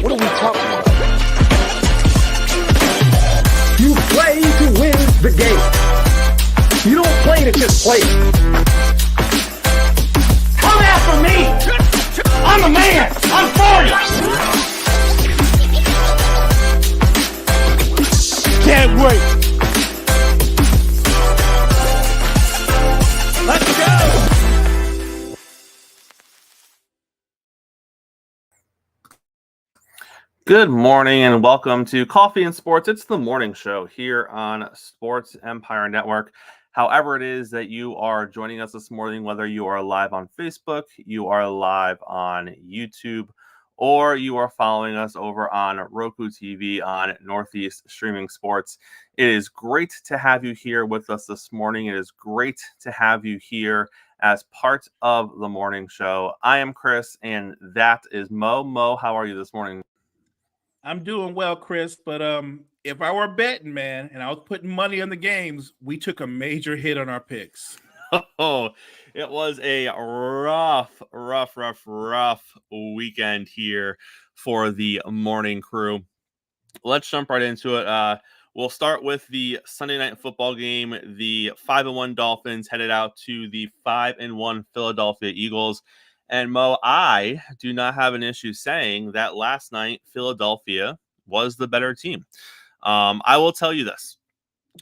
What are we talking about? You play to win the game. You don't play to just play. Come after me! I'm a man! I'm for you! Can't wait! Let's go! Good morning and welcome to Coffee and Sports. It's the morning show here on Sports Empire Network. However it is that you are joining us this morning, whether you are live on Facebook, you are live on YouTube, or you are following us over on Roku TV on Northeast Streaming Sports. It is great to have you here with us this morning. It is great to have you here as part of the morning show. I am Chris, and that is Mo. Mo, how are you this morning? I'm doing well, Chris, but if I were betting, man, and I was putting money on the games, we took a major hit on our picks. Oh, it was a rough weekend here for the morning crew. Let's jump right into it. We'll start with the Sunday night football game. The 5-1 Dolphins headed out to the 5-1 Philadelphia Eagles. And Mo, I do not have an issue saying that last night Philadelphia was the better team. I will tell you this.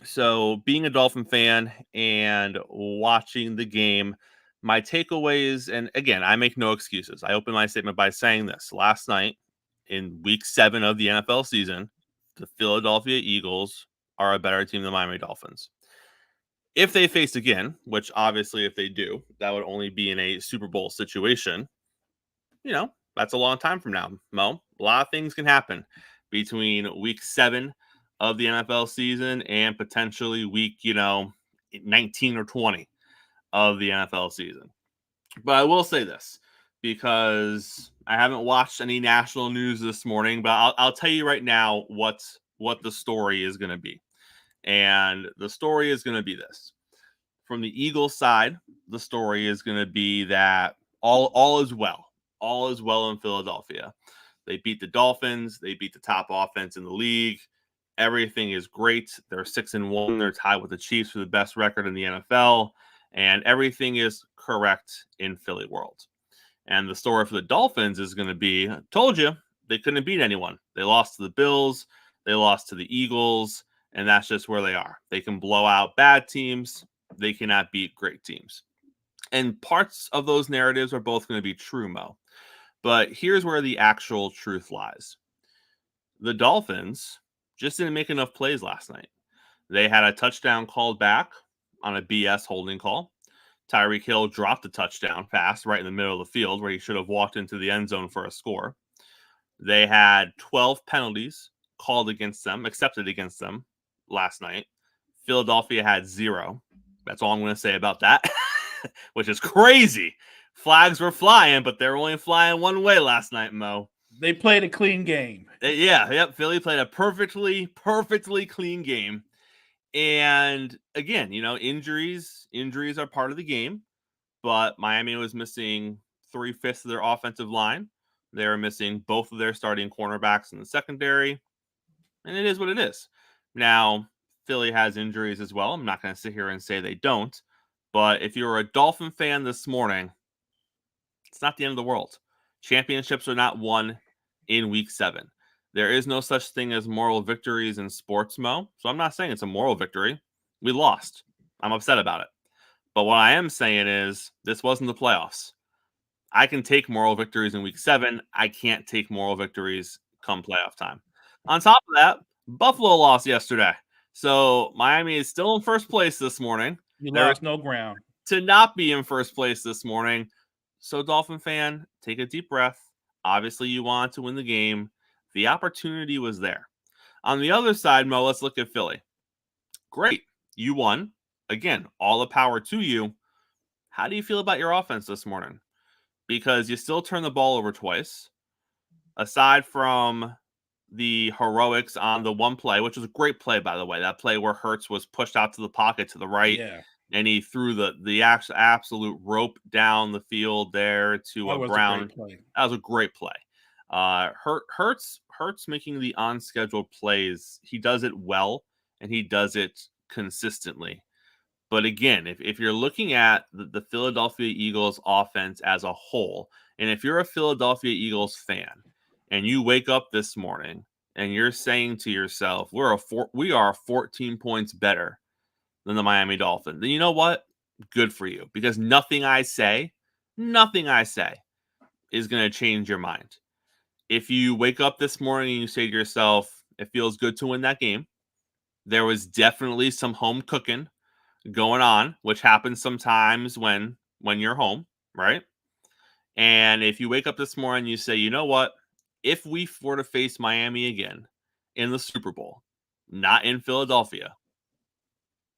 So being a Dolphin fan and watching the game, my takeaways, and again, I make no excuses. I open my statement by saying this. Last night in week 7 of the NFL season, the Philadelphia Eagles are a better team than the Miami Dolphins. If they face again, which obviously if they do, that would only be in a Super Bowl situation. You know, that's a long time from now, Mo. A lot of things can happen between week 7 of the NFL season and potentially week, 19 or 20 of the NFL season. But I will say this, because I haven't watched any national news this morning, but I'll tell you right now what the story is going to be. And the story is going to be this. From the Eagles side, the story is going to be that all is well. All is well in Philadelphia. They beat the Dolphins. They beat the top offense in the league. Everything is great. They're 6-1. They're tied with the Chiefs for the best record in the NFL. And everything is correct in Philly world. And the story for the Dolphins is going to be, I told you, they couldn't beat anyone. They lost to the Bills. They lost to the Eagles. And that's just where they are. They can blow out bad teams. They cannot beat great teams. And parts of those narratives are both going to be true, Mo. But here's where the actual truth lies. The Dolphins just didn't make enough plays last night. They had a touchdown called back on a BS holding call. Tyreek Hill dropped the touchdown pass right in the middle of the field where he should have walked into the end zone for a score. They had 12 penalties called against them, accepted against them last night. Philadelphia had 0. That's all I'm going to say about that, which is crazy. Flags were flying, but they were only flying one way last night, Mo. They played a clean game. Yep. Philly played a perfectly clean game. And again, injuries are part of the game, but Miami was missing 3/5 of their offensive line. They were missing both of their starting cornerbacks in the secondary, and it is what it is. Now, Philly has injuries as well. I'm not going to sit here and say they don't, but if you're a Dolphin fan this morning, it's not the end of the world. Championships are not won in week 7. There is no such thing as moral victories in sports, Mo. So I'm not saying it's a moral victory. We lost. I'm upset about it. But what I am saying is this wasn't the playoffs. I can take moral victories in week 7. I can't take moral victories come playoff time. On top of that, Buffalo lost yesterday. So Miami is still in first place this morning. You lost no ground. To not be in first place this morning. So Dolphin fan, take a deep breath. Obviously, you want to win the game. The opportunity was there. On the other side, Mo, let's look at Philly. Great. You won. Again, all the power to you. How do you feel about your offense this morning? Because you still turn the ball over twice. Aside from the heroics on the one play, which was a great play, by the way. That play where Hurts was pushed out to the pocket to the right. Yeah. And he threw the absolute rope down the field there to Brown. That was a great play. Hurts making the on-schedule plays. He does it well, and he does it consistently. But again, if you're looking at the Philadelphia Eagles offense as a whole, and if you're a Philadelphia Eagles fan, and you wake up this morning and you're saying to yourself, we are 14 points better than the Miami Dolphins, then you know what? Good for you, because nothing I say is going to change your mind. If you wake up this morning and you say to yourself, it feels good to win that game, there was definitely some home cooking going on, which happens sometimes when you're home, right? And if you wake up this morning and you say, you know what? If we were to face Miami again in the Super Bowl, not in Philadelphia,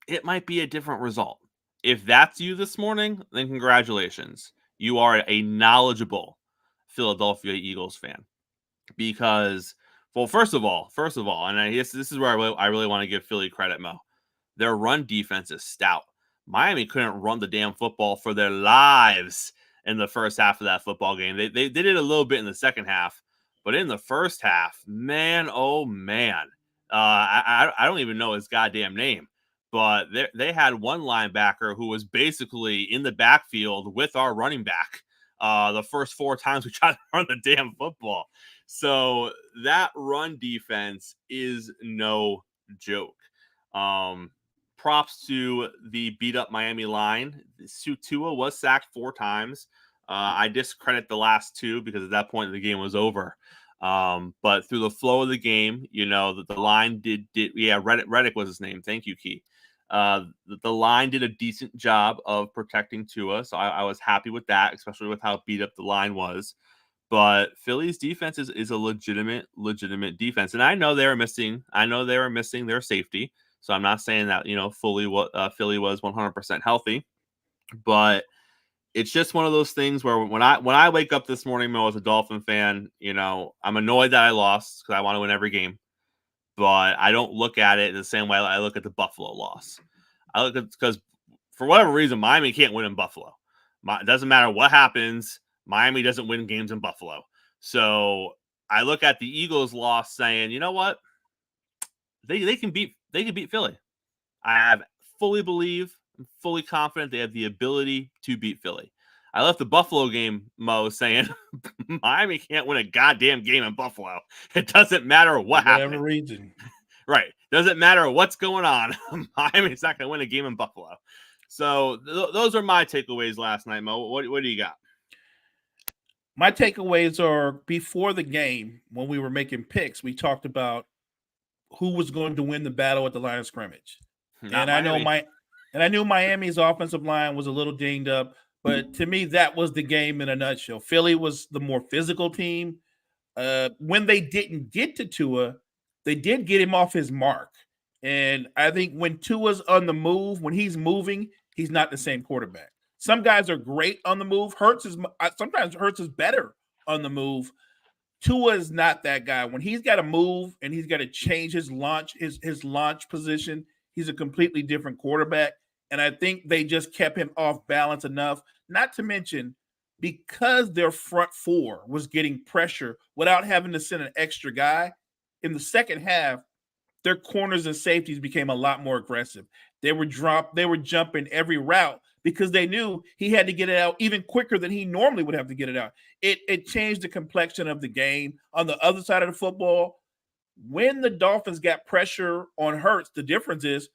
it might be a different result. If that's you this morning, then congratulations. You are a knowledgeable Philadelphia Eagles fan. Because, well, first of all, and I guess this is where I really want to give Philly credit, Mo. Their run defense is stout. Miami couldn't run the damn football for their lives in the first half of that football game. They did it a little bit in the second half, but in the first half, man, oh man, I don't even know his goddamn name, but they had one linebacker who was basically in the backfield with our running back the first 4 times we tried to run the damn football. So that run defense is no joke. Props to the beat up Miami line. Tua was sacked 4 times. I discredit the last 2 because at that point the game was over. But through the flow of the game, you know, the line did Reddick was his name. Thank you, Key. The line did a decent job of protecting Tua, so I was happy with that, especially with how beat up the line was. But Philly's defense is a legitimate defense, and I know they were missing their safety. So I'm not saying that, you know, Philly was 100% healthy, but it's just one of those things where when I wake up this morning, Mo, as a Dolphin fan, you know, I'm annoyed that I lost because I want to win every game, but I don't look at it the same way I look at the Buffalo loss. I look at because for whatever reason, Miami can't win in Buffalo. It doesn't matter what happens. Miami doesn't win games in Buffalo. So I look at the Eagles loss saying, you know what? They can beat Philly. I fully confident they have the ability to beat Philly. I left the Buffalo game, Mo, saying Miami can't win a goddamn game in Buffalo. It doesn't matter what happens. Whatever reason. Right. Doesn't matter what's going on. Miami's not going to win a game in Buffalo. So those are my takeaways last night, Mo. What do you got? My takeaways are before the game, when we were making picks, we talked about who was going to win the battle at the line of scrimmage. I knew Miami's offensive line was a little dinged up, but to me, that was the game in a nutshell. Philly was the more physical team. When they didn't get to Tua, they did get him off his mark. And I think when Tua's on the move, when he's moving, he's not the same quarterback. Some guys are great on the move. Sometimes Hurts is better on the move. Tua is not that guy. When he's got to move and he's got to change his launch position, he's a completely different quarterback. And I think they just kept him off balance enough. Not to mention, because their front 4 was getting pressure without having to send an extra guy, in the second half, their corners and safeties became a lot more aggressive. They were jumping every route because they knew he had to get it out even quicker than he normally would have to get it out. It changed the complexion of the game. On the other side of the football, when the Dolphins got pressure on Hurts, the difference is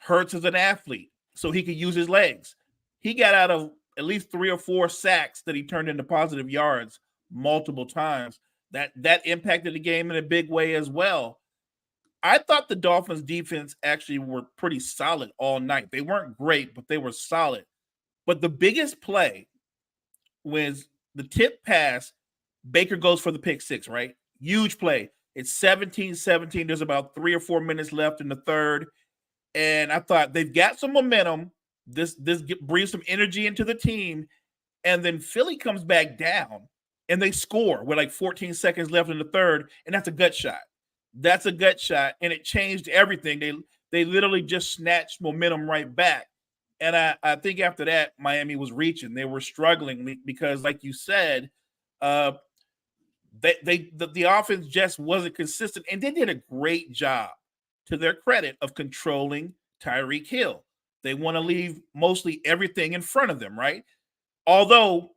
Hurts is an athlete, so he could use his legs. He got out of at least 3 or 4 sacks that he turned into positive yards multiple times. That impacted the game in a big way as well. I thought the Dolphins defense actually were pretty solid all night. They weren't great, but they were solid. But the biggest play was the tip pass. Baker goes for the pick 6, right? Huge play. It's 17-17. There's about 3 or 4 minutes left in the third. And I thought they've got some momentum. This breathes some energy into the team. And then Philly comes back down and they score with like 14 seconds left in the third. And that's a gut shot. That's a gut shot. And it changed everything. They literally just snatched momentum right back. And I think after that, Miami was reaching. They were struggling because, like you said, The offense just wasn't consistent, and they did a great job, to their credit, of controlling Tyreek Hill. They want to leave mostly everything in front of them, right? Although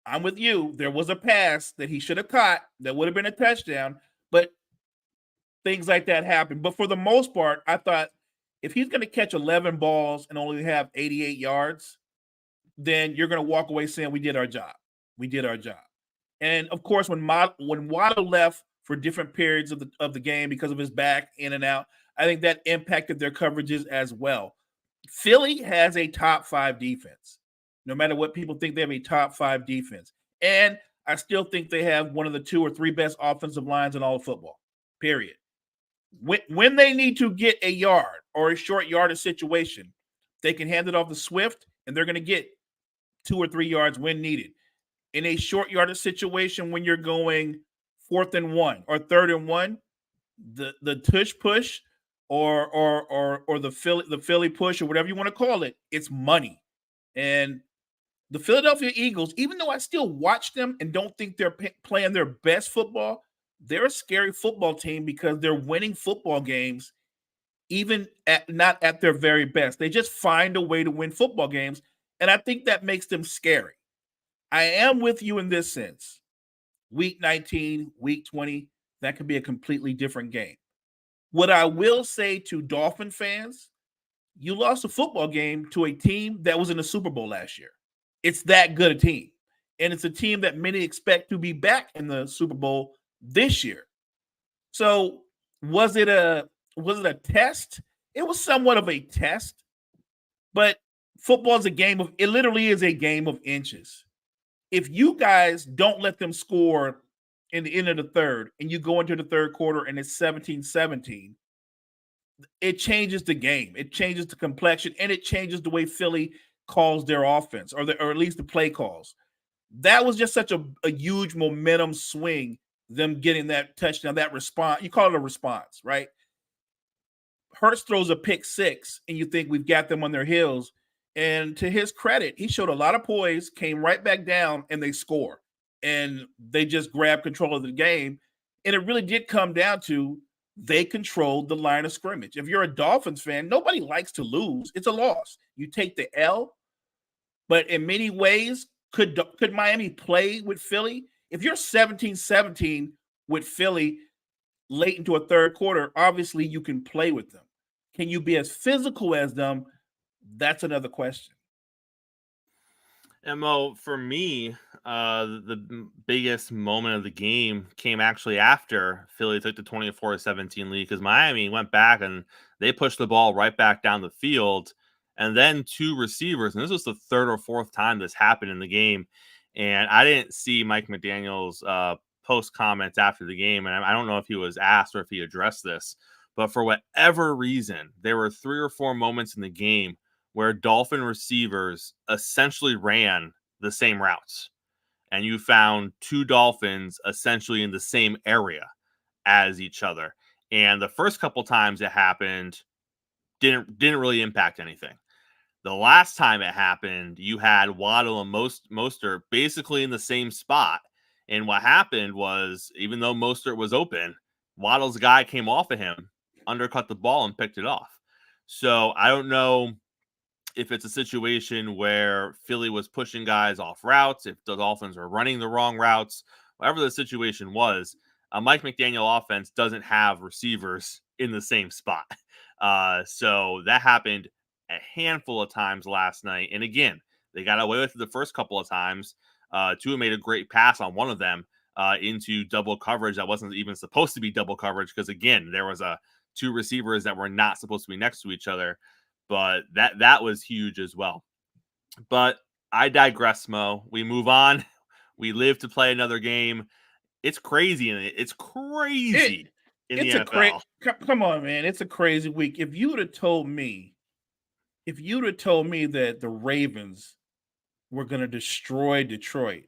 I'm with you, there was a pass that he should have caught that would have been a touchdown, but things like that happen. But for the most part, I thought if he's going to catch 11 balls and only have 88 yards, then you're going to walk away saying we did our job. We did our job. And of course, when Waddle left for different periods of the game because of his back in and out, I think that impacted their coverages as well. Philly has a top 5 defense. No matter what people think, they have a top 5 defense. And I still think they have one of the 2 or 3 best offensive lines in all of football, period. When they need to get a yard or a short yardage situation, they can hand it off to Swift, and they're going to get 2 or 3 yards when needed. In a short yardage situation, when you're going 4th and 1 or 3rd and 1, the tush push or the Philly push or whatever you want to call it, it's money. And the Philadelphia Eagles, even though I still watch them and don't think they're playing their best football, they're a scary football team because they're winning football games even not at their very best. They just find a way to win football games, and I think that makes them scary. I am with you in this sense. Week 19, week 20, that could be a completely different game. What I will say to Dolphin fans, you lost a football game to a team that was in the Super Bowl last year. It's that good a team. And it's a team that many expect to be back in the Super Bowl this year. So was it a test? It was somewhat of a test, but football is it literally is a game of inches. If you guys don't let them score in the end of the third and you go into the third quarter and it's 17-17, it changes the game. It changes the complexion, and it changes the way Philly calls their offense, or at least the play calls. That was just such a huge momentum swing, them getting that touchdown, that response. You call it a response, right? Hurts throws a pick 6, and you think we've got them on their heels. And to his credit, he showed a lot of poise, came right back down, and they score. And they just grabbed control of the game. And it really did come down to they controlled the line of scrimmage. If you're a Dolphins fan, nobody likes to lose. It's a loss. You take the L. But in many ways, could Miami play with Philly? If you're 17-17 with Philly late into a third quarter, obviously you can play with them. Can you be as physical as them? That's another question. Mo, for me, the biggest moment of the game came actually after Philly took the 24-17 lead, because Miami went back and they pushed the ball right back down the field. And then 2 receivers, and this was the 3rd or 4th time this happened in the game. And I didn't see Mike McDaniel's post comments after the game, and I don't know if he was asked or if he addressed this, but for whatever reason, there were 3 or 4 moments in the game where Dolphin receivers essentially ran the same routes. And you found 2 Dolphins essentially in the same area as each other. And the first couple times it happened didn't really impact anything. The last time it happened, you had Waddle and Mostert basically in the same spot. And what happened was, even though Mostert was open, Waddle's guy came off of him, undercut the ball, and picked it off. So I don't know if it's a situation where Philly was pushing guys off routes, if the Dolphins were running the wrong routes, whatever the situation was, a Mike McDaniel offense doesn't have receivers in the same spot. So that happened a handful of times last night. And again, they got away with it the first couple of times. Tua made a great pass on one of them into double coverage that wasn't even supposed to be double coverage, because again, there was 2 receivers that were not supposed to be next to each other. But that was huge as well. But I digress, Mo. We move on. We live to play another game. It's crazy in it. It's crazy in the NFL. Come on, man. It's a crazy week. If you would have told me that the Ravens were going to destroy Detroit,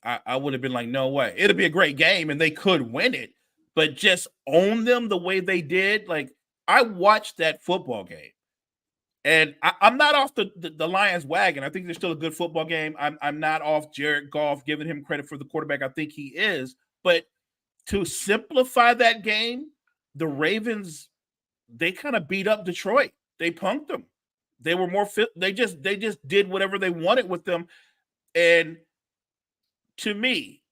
I would have been like, no way. It'll be a great game, and they could win it. But just own them the way they did. Like, I watched that football game. And I'm not off the Lions wagon. I think they're still a good football game. I'm not off Jared Goff, giving him credit for the quarterback I think he is. But to simplify that game, the Ravens, they kind of beat up Detroit. They punked them. They were more fit. They just did whatever they wanted with them. And to me,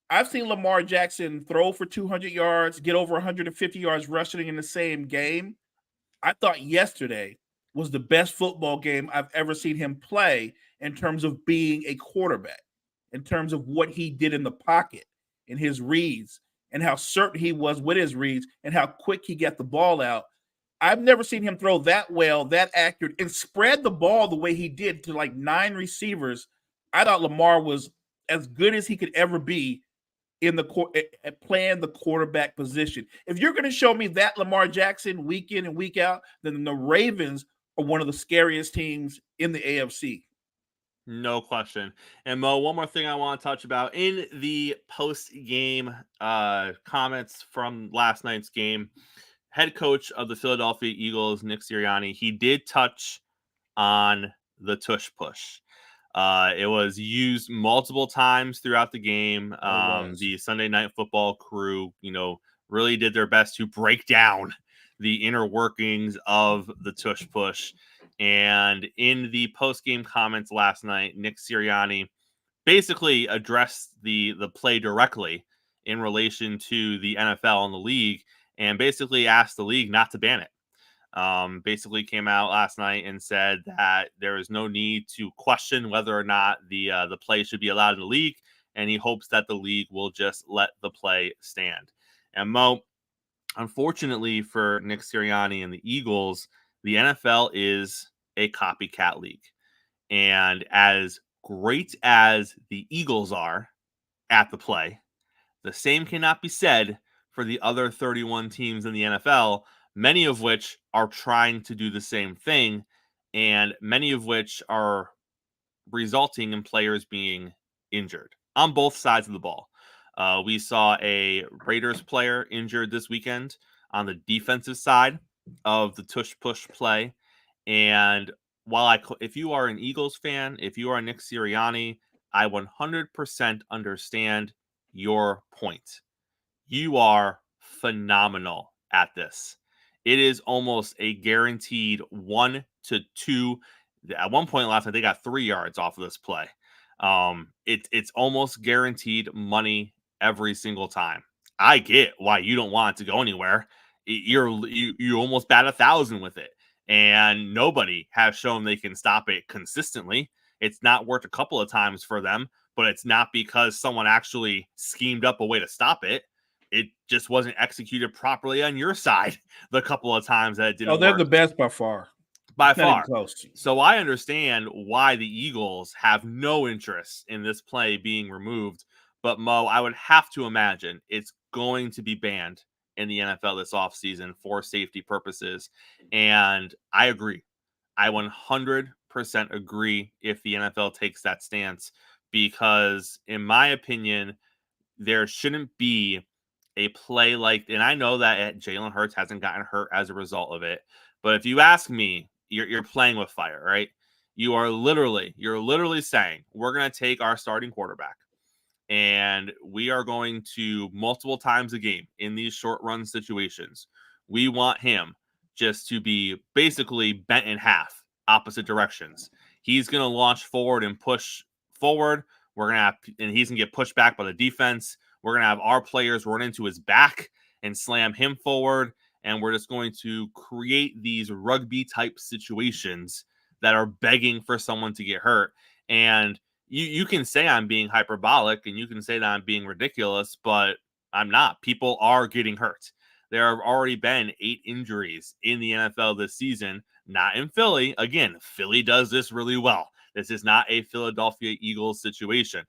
I've seen Lamar Jackson throw for 200 yards, get over 150 yards rushing in the same game. I thought yesterday was the best football game I've ever seen him play in terms of being a quarterback, in terms of what he did in the pocket, in his reads, and how certain he was with his reads, and how quick he got the ball out. I've never seen him throw that well, that accurate, and spread the ball the way he did to like 9 receivers. I thought Lamar was as good as he could ever be in the at playing the quarterback position. If you're going to show me that Lamar Jackson week in and week out, then the Ravens are one of the scariest teams in the AFC. No question. And Mo, one more thing I want to touch about in the post-game comments from last night's game. Head coach of the Philadelphia Eagles, Nick Sirianni, he did touch on the tush push. It was used multiple times throughout the game. The Sunday Night Football crew, really did their best to break down the inner workings of the tush push. And in the post-game comments last night, Nick Sirianni basically addressed the play directly in relation to the NFL and the league, and basically asked the league not to ban it. Basically came out last night and said that there is no need to question whether or not the play should be allowed in the league, and he hopes that the league will just let the play stand. And Mo, unfortunately for Nick Sirianni and the Eagles, the NFL is a copycat league. And as great as the Eagles are at the play, the same cannot be said for the other 31 teams in the NFL, many of which are trying to do the same thing, and many of which are resulting in players being injured on both sides of the ball. We saw a Raiders player injured this weekend on the defensive side of the tush-push play. And while if you are an Eagles fan, if you are Nick Sirianni, I 100% understand your point. You are phenomenal at this. It is almost a guaranteed 1 to 2. At one point last night, they got 3 yards off of this play. It's almost guaranteed money every single time. I get why you don't want it to go anywhere. You almost bat 1,000 with it, and nobody has shown they can stop it consistently. It's not worked a couple of times for them, but it's not because someone actually schemed up a way to stop it. It just wasn't executed properly on your side the couple of times that it didn't work. They're the best by far. By far. So I understand why the Eagles have no interest in this play being removed. But Mo, I would have to imagine it's going to be banned in the NFL this offseason for safety purposes. And I agree. I 100% agree if the NFL takes that stance, because in my opinion, there shouldn't be a play like, and I know that Jalen Hurts hasn't gotten hurt as a result of it, but if you ask me, you're playing with fire, right? You're literally saying we're going to take our starting quarterback and we are going to multiple times a game in these short run situations. We want him just to be basically bent in half, opposite directions. He's going to launch forward and push forward. And he's going to get pushed back by the defense. We're going to have our players run into his back and slam him forward. And we're just going to create these rugby type situations that are begging for someone to get hurt. And you can say I'm being hyperbolic and you can say that I'm being ridiculous, but I'm not. People are getting hurt. There have already been 8 injuries in the NFL this season, not in Philly. Again, Philly does this really well. This is not a Philadelphia Eagles situation.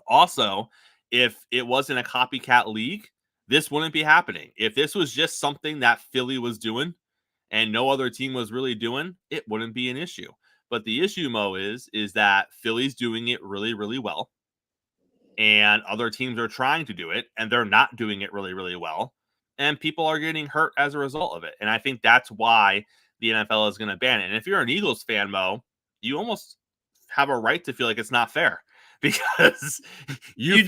Also, if it wasn't a copycat league, this wouldn't be happening. If this was just something that Philly was doing and no other team was really doing, it wouldn't be an issue. But the issue, Mo, is that Philly's doing it really, really well. And other teams are trying to do it, and they're not doing it really, really well. And people are getting hurt as a result of it. And I think that's why the NFL is going to ban it. And if you're an Eagles fan, Mo, you almost have a right to feel like it's not fair. Because you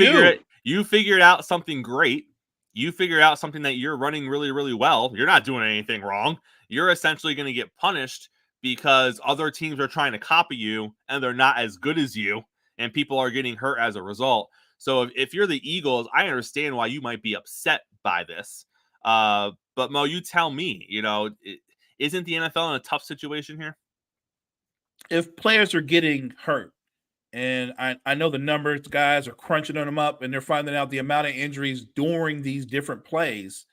You figured out something great. You figured out something that you're running really, really well. You're not doing anything wrong. You're essentially going to get punished because other teams are trying to copy you and they're not as good as you, and people are getting hurt as a result. So if you're the Eagles, I understand why you might be upset by this. But Mo, you tell me, isn't the NFL in a tough situation here? If players are getting hurt, and I know the numbers, guys are crunching them up and they're finding out the amount of injuries during these different plays,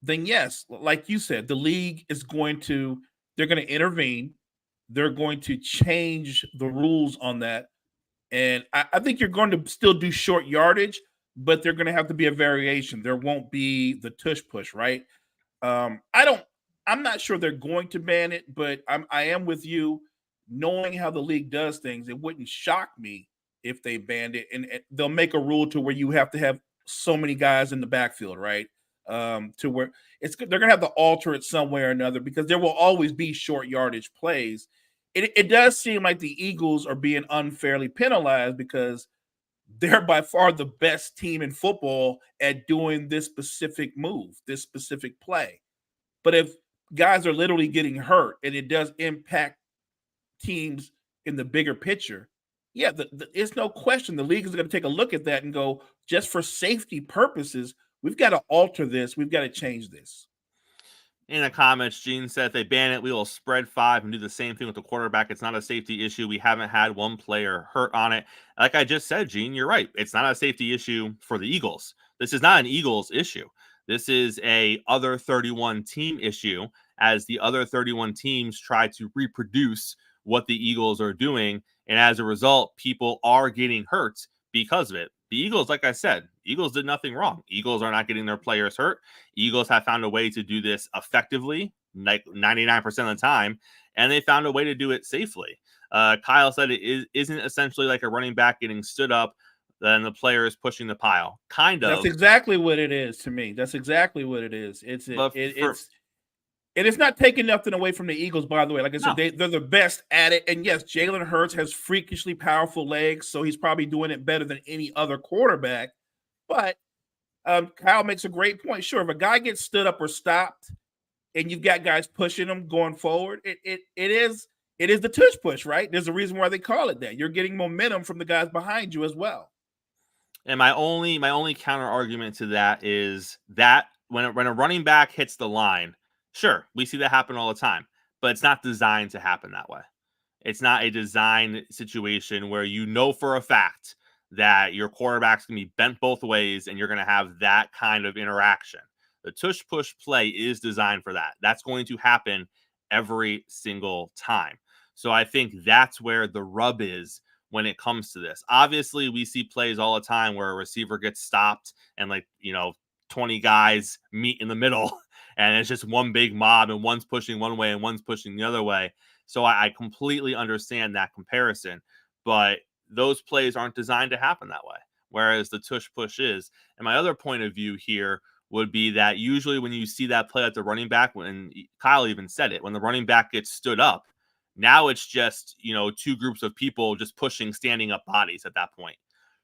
then yes, like you said, the league is they're going to intervene. They're going to change the rules on that. And I think you're going to still do short yardage, but they're going to have to be a variation. There won't be the tush push, right? I'm not sure they're going to ban it, but I am with you. Knowing how the league does things, it wouldn't shock me if they banned it, and they'll make a rule to where you have to have so many guys in the backfield, right? To where they're going to have to alter it some way or another, because there will always be short yardage plays. It does seem like the Eagles are being unfairly penalized because they're by far the best team in football at doing this specific move, this specific play. But if guys are literally getting hurt and it does impact teams in the bigger picture, yeah, it's no question the league is going to take a look at that and go, just for safety purposes, we've got to alter this. We've got to change this. In the comments, Gene said if they ban it, we will spread 5 and do the same thing with the quarterback. It's not a safety issue. We haven't had one player hurt on it. Like I just said, Gene, you're right. It's not a safety issue for the Eagles. This is not an Eagles issue. This is a other 31 team issue, as the other 31 teams try to reproduce what the Eagles are doing. And as a result, people are getting hurt because of it. The Eagles, like I said, Eagles did nothing wrong. Eagles are not getting their players hurt. Eagles have found a way to do this effectively, like 99% of the time, and they found a way to do it safely. Kyle said it isn't essentially like a running back getting stood up, then the player is pushing the pile. Kind of. That's exactly what it is to me. That's exactly what it is. It's not taking nothing away from the Eagles, by the way. Like I said, they're the best at it. And yes, Jalen Hurts has freakishly powerful legs, so he's probably doing it better than any other quarterback. But Kyle makes a great point. Sure, if a guy gets stood up or stopped and you've got guys pushing him going forward, it is the tush push, right? There's a reason why they call it that. You're getting momentum from the guys behind you as well. And my only counter argument to that is that when a running back hits the line, sure, we see that happen all the time, but it's not designed to happen that way. It's not a design situation where you know for a fact that your quarterback's going to be bent both ways and you're going to have that kind of interaction. The tush push play is designed for that. That's going to happen every single time. So I think that's where the rub is when it comes to this. Obviously, we see plays all the time where a receiver gets stopped and 20 guys meet in the middle and it's just one big mob and one's pushing one way and one's pushing the other way. So I completely understand that comparison, but those plays aren't designed to happen that way, whereas the tush push is. And my other point of view here would be that usually when you see that play at the running back, when Kyle even said it, when the running back gets stood up, now it's just, two groups of people just pushing standing up bodies at that point.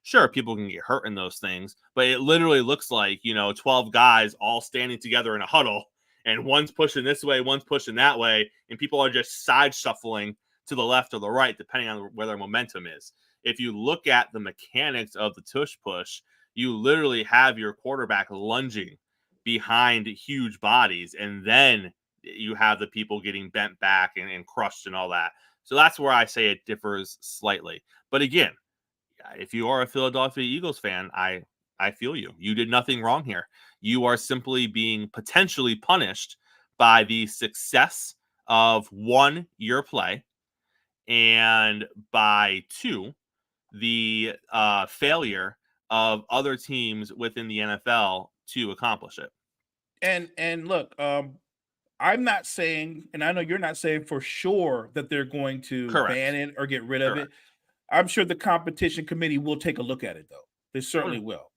Sure, people can get hurt in those things, but it literally looks like, 12 guys all standing together in a huddle, and one's pushing this way, one's pushing that way, and people are just side shuffling to the left or the right, depending on where their momentum is. If you look at the mechanics of the tush push, you literally have your quarterback lunging behind huge bodies, and then you have the people getting bent back and crushed and all that. So that's where I say it differs slightly. But again, if you are a Philadelphia Eagles fan, I feel you. You did nothing wrong here. You are simply being potentially punished by the success of 1, your play, and by 2, the failure of other teams within the NFL to accomplish it. And look, I'm not saying, and I know you're not saying for sure that they're going to ban it or get rid of it. I'm sure the competition committee will take a look at it, though. They certainly will.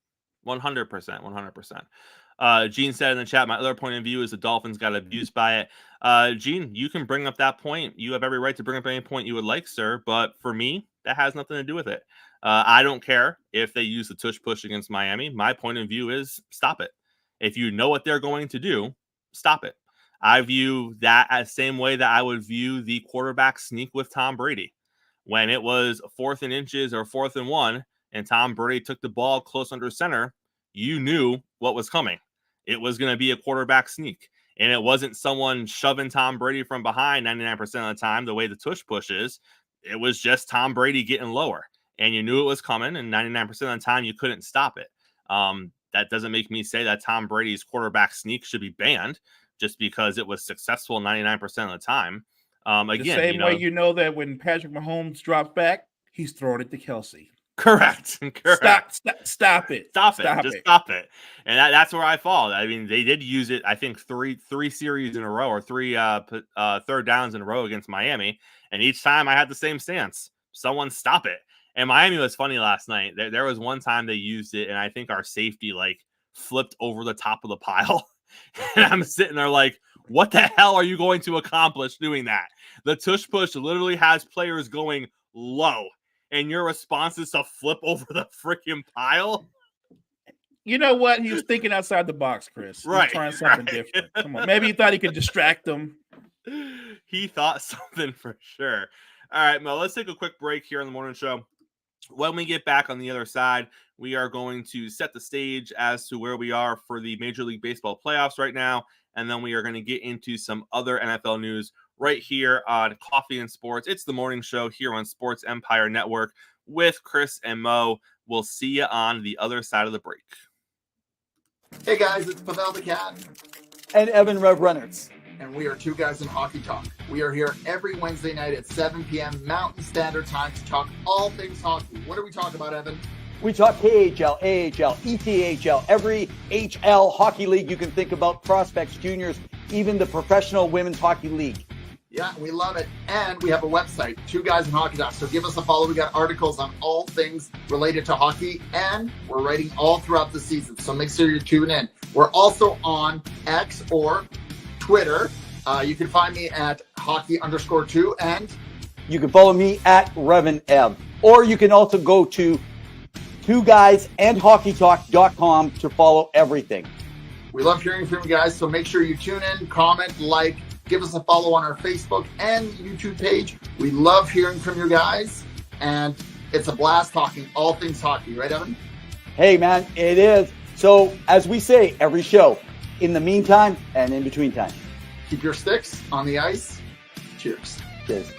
100%. 100%. Gene said in the chat, my other point of view is the Dolphins got abused by it. Gene, you can bring up that point. You have every right to bring up any point you would like, sir. But for me, that has nothing to do with it. I don't care if they use the tush push against Miami. My point of view is stop it. If you know what they're going to do, stop it. I view that as the same way that I would view the quarterback sneak with Tom Brady. When it was 4th and inches or 4th and 1 and Tom Brady took the ball close under center, you knew what was coming. It was going to be a quarterback sneak. And it wasn't someone shoving Tom Brady from behind 99% of the time the way the tush push is. It was just Tom Brady getting lower. And you knew it was coming, and 99% of the time you couldn't stop it. That doesn't make me say that Tom Brady's quarterback sneak should be banned just because it was successful 99% of the time. Again, the same way you know that when Patrick Mahomes drops back, he's throwing it to Kelsey. Correct. Stop it. Stop it. And that's where I fall. I mean, they did use it, I think, three series in a row or three third downs in a row against Miami. And each time I had the same stance. Someone stop it. And Miami was funny last night. There was one time they used it, and I think our safety flipped over the top of the pile. And I'm sitting there like, what the hell are you going to accomplish doing that? The tush push literally has players going low, and your response is to flip over the freaking pile. You know what? He was thinking outside the box, Chris. Right. He's trying something different. Come on. Maybe he thought he could distract them. He thought something for sure. All right, Mo, let's take a quick break here on the morning show. When we get back on the other side, we are going to set the stage as to where we are for the Major League Baseball playoffs right now. And then we are going to get into some other NFL news right here on Coffee and Sports. It's the morning show here on Sports Empire Network with Chris and Mo. We'll see you on the other side of the break. Hey guys, it's Pavel the Cat. And Evan Rev Reynolds. And we are Two Guys in Hockey Talk. We are here every Wednesday night at 7 p.m. Mountain Standard Time to talk all things hockey. What do we talk about, Evan? We talk KHL, AHL, ECHL, every HL hockey league you can think about, prospects, juniors, even the Professional Women's Hockey League. Yeah, we love it. And we have a website, Two Guys in Hockey Talk. So give us a follow. We got articles on all things related to hockey, and we're writing all throughout the season. So make sure you tune in. We're also on X or Twitter. You can find me at hockey_2, and you can follow me at RevanEv. Or you can also go to twoguyesandhockeytalk.com to follow everything. We love hearing from you guys, so make sure you tune in, comment, like, give us a follow on our Facebook and YouTube page. We love hearing from you guys, and it's a blast talking all things hockey, right, Evan? Hey, man, it is. So, as we say every show, in the meantime and in between time, keep your sticks on the ice. Cheers. Cheers.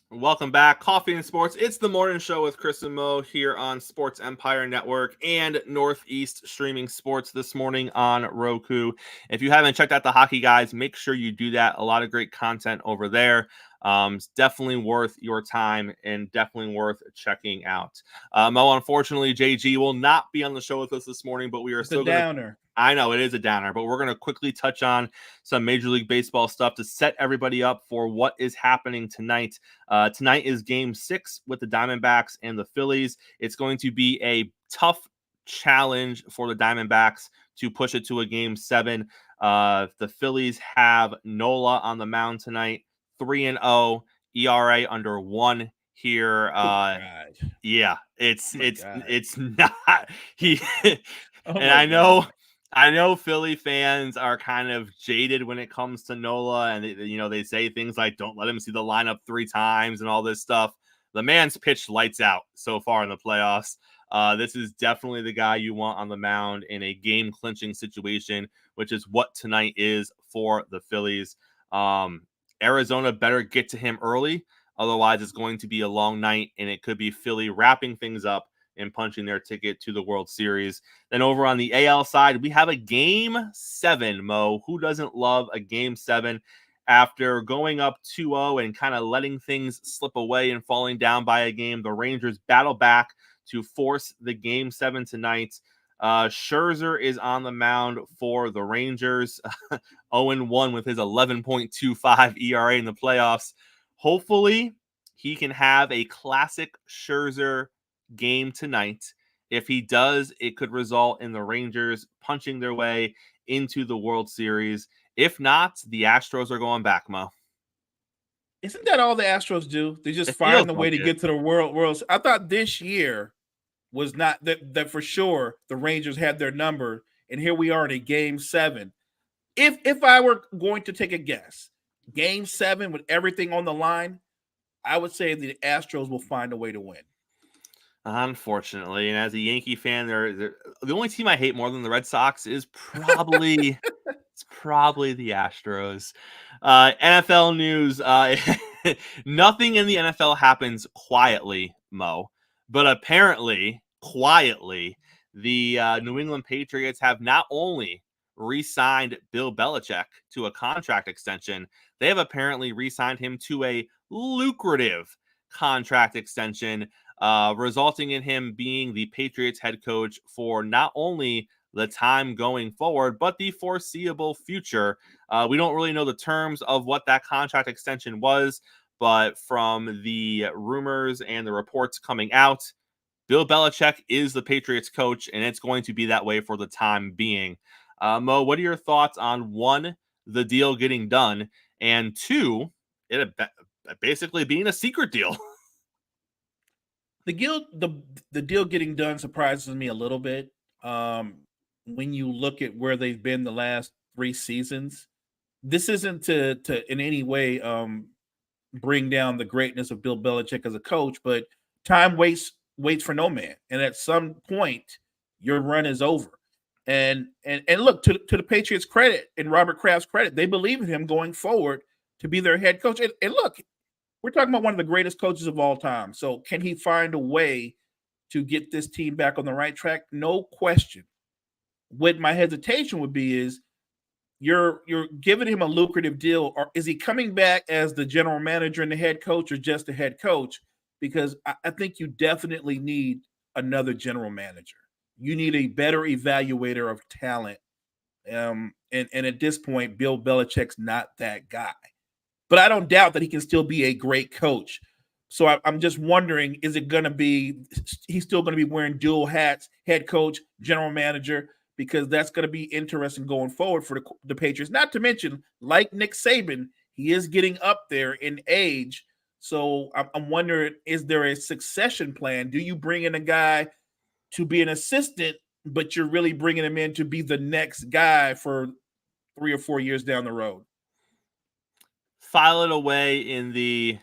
Welcome back. Coffee and Sports. It's the morning show with Chris and Mo here on Sports Empire Network and Northeast Streaming Sports this morning on Roku. If you haven't checked out the Hockey Guys, make sure you do that. A lot of great content over there. It's definitely worth your time and definitely worth checking out. Mo, unfortunately, JG will not be on the show with us this morning, but we are still downer. I know it is a downer, but we're going to quickly touch on some Major League Baseball stuff to set everybody up for what is happening tonight. Tonight is Game 6 with the Diamondbacks and the Phillies. It's going to be a tough challenge for the Diamondbacks to push it to a Game 7. The Phillies have Nola on the mound tonight, 3-0, ERA under 1 here. Yeah, it's not he. And I know Philly fans are kind of jaded when it comes to Nola, and they say things like "Don't let him see the lineup 3 times" and all this stuff. The man's pitched lights out so far in the playoffs. This is definitely the guy you want on the mound in a game-clinching situation, which is what tonight is for the Phillies. Arizona better get to him early, otherwise it's going to be a long night, and it could be Philly wrapping things up and punching their ticket to the World Series. Then over on the AL side, we have a Game 7, Mo. Who doesn't love a Game 7? After going up 2-0 and kind of letting things slip away and falling down by a game, the Rangers battle back to force the Game 7 tonight. Scherzer is on the mound for the Rangers, 0-1 with his 11.25 ERA in the playoffs. Hopefully, he can have a classic Scherzer game tonight. If he does, it could result in the Rangers punching their way into the World Series. If not, the Astros are going back, Mo. Isn't that all the Astros do? They just find a way to get to the world. I thought this year was not that for sure the Rangers had their number, and here we are in a Game 7. If I were going to take a guess, Game 7 with everything on the line, I would say the Astros will find a way to win. Unfortunately, and as a Yankee fan, they're the only team I hate more than the Red Sox is probably it's probably the Astros. NFL news: nothing in the NFL happens quietly, Mo, but apparently quietly, the New England Patriots have not only re-signed Bill Belichick to a contract extension, they have apparently re-signed him to a lucrative contract extension, resulting in him being the Patriots head coach for not only the time going forward, but the foreseeable future. We don't really know the terms of what that contract extension was, but from the rumors and the reports coming out, Bill Belichick is the Patriots coach, and it's going to be that way for the time being. Mo, what are your thoughts on, one, the deal getting done, and two, it basically being a secret deal? The deal getting done surprises me a little bit. When you look at where they've been the last 3 seasons, this isn't to in any way bring down the greatness of Bill Belichick as a coach, but time waits for no man, and at some point your run is over. And look, to the Patriots' credit and Robert Kraft's credit, they believe in him going forward to be their head coach. And look, we're talking about one of the greatest coaches of all time. So can he find a way to get this team back on the right track? No question. What my hesitation would be is you're giving him a lucrative deal, or is he coming back as the general manager and the head coach, or just the head coach? Because I think you definitely need another general manager. You need a better evaluator of talent. And at this point, Bill Belichick's not that guy. But I don't doubt that he can still be a great coach. So I'm just wondering, is it going to be he's still going to be wearing dual hats, head coach, general manager, because that's going to be interesting going forward for the Patriots. Not to mention, like Nick Saban, he is getting up there in age. So I'm wondering, is there a succession plan? Do you bring in a guy to be an assistant, but you're really bringing him in to be the next guy for 3 or 4 years down the road? File it away in the,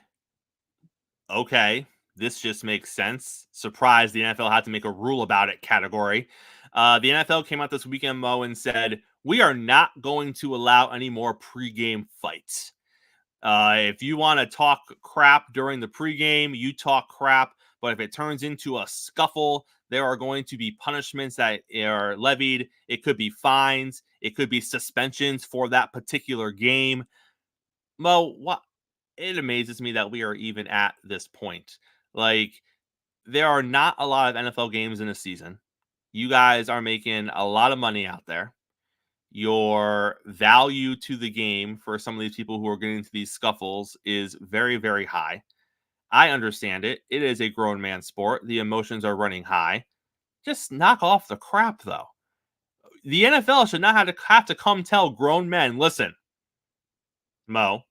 okay, this just makes sense. Surprised the NFL had to make a rule about it category. The NFL came out this weekend, Mo, and said, we are not going to allow any more pregame fights. If you want to talk crap during the pregame, you talk crap. But if it turns into a scuffle, there are going to be punishments that are levied. It could be fines. It could be suspensions for that particular game. Mo, it amazes me that we are even at this point. Like, there are not a lot of NFL games in a season. You guys are making a lot of money out there. Your value to the game for some of these people who are getting into these scuffles is very, very high. I understand it. It is a grown man sport. The emotions are running high. Just knock off the crap, though. The NFL should not have to come tell grown men, listen, Mo,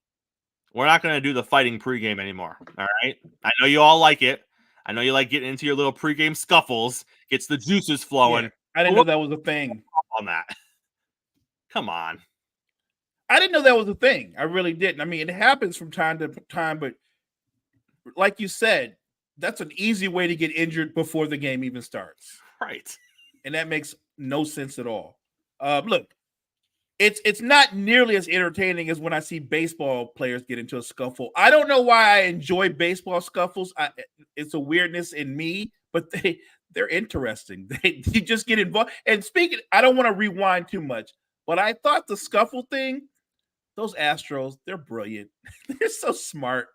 we're not going to do the fighting pregame anymore. All right. I know you all like it. I know you like getting into your little pregame scuffles. Gets the juices flowing. Yeah, I didn't know that was a thing. On that. Come on. I didn't know that was a thing. I really didn't. I mean, it happens from time to time, but like you said, that's an easy way to get injured before the game even starts. Right. And that makes no sense at all. Look, it's not nearly as entertaining as when I see baseball players get into a scuffle. I don't know why I enjoy baseball scuffles. It's a weirdness in me, but they're interesting. You just get involved. And speaking, I don't want to rewind too much, but I thought the scuffle thing, those Astros, they're brilliant. They're so smart.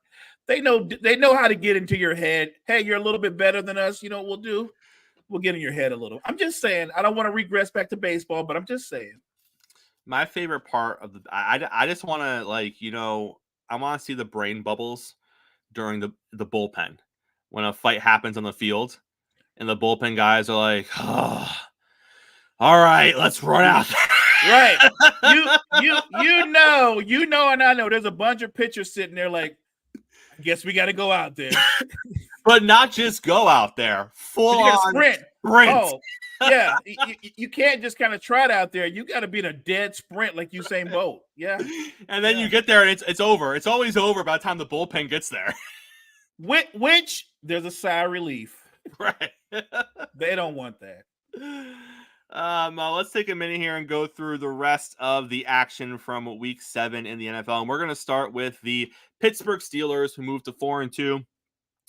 They know how to get into your head. Hey, you're a little bit better than us. You know what we'll do? We'll get in your head a little. I'm just saying, I don't want to regress back to baseball, but I'm just saying. My favorite part of I just want to, I want to see the brain bubbles during the bullpen when a fight happens on the field and the bullpen guys are like, oh, all right, let's run out. Right. You know, and I know there's a bunch of pitchers sitting there like, Guess we got to go out there. But not just go out there. Full on sprint. Sprint. Oh, yeah. You can't just kind of trot out there. You got to be in a dead sprint like Usain Bolt. Yeah. And then you get there and it's over. It's always over by the time the bullpen gets there. Which there's a sigh of relief. Right. They don't want that. Let's take a minute here and go through the rest of the action from week 7 in the NFL. And we're going to start with the Pittsburgh Steelers, who moved to 4-2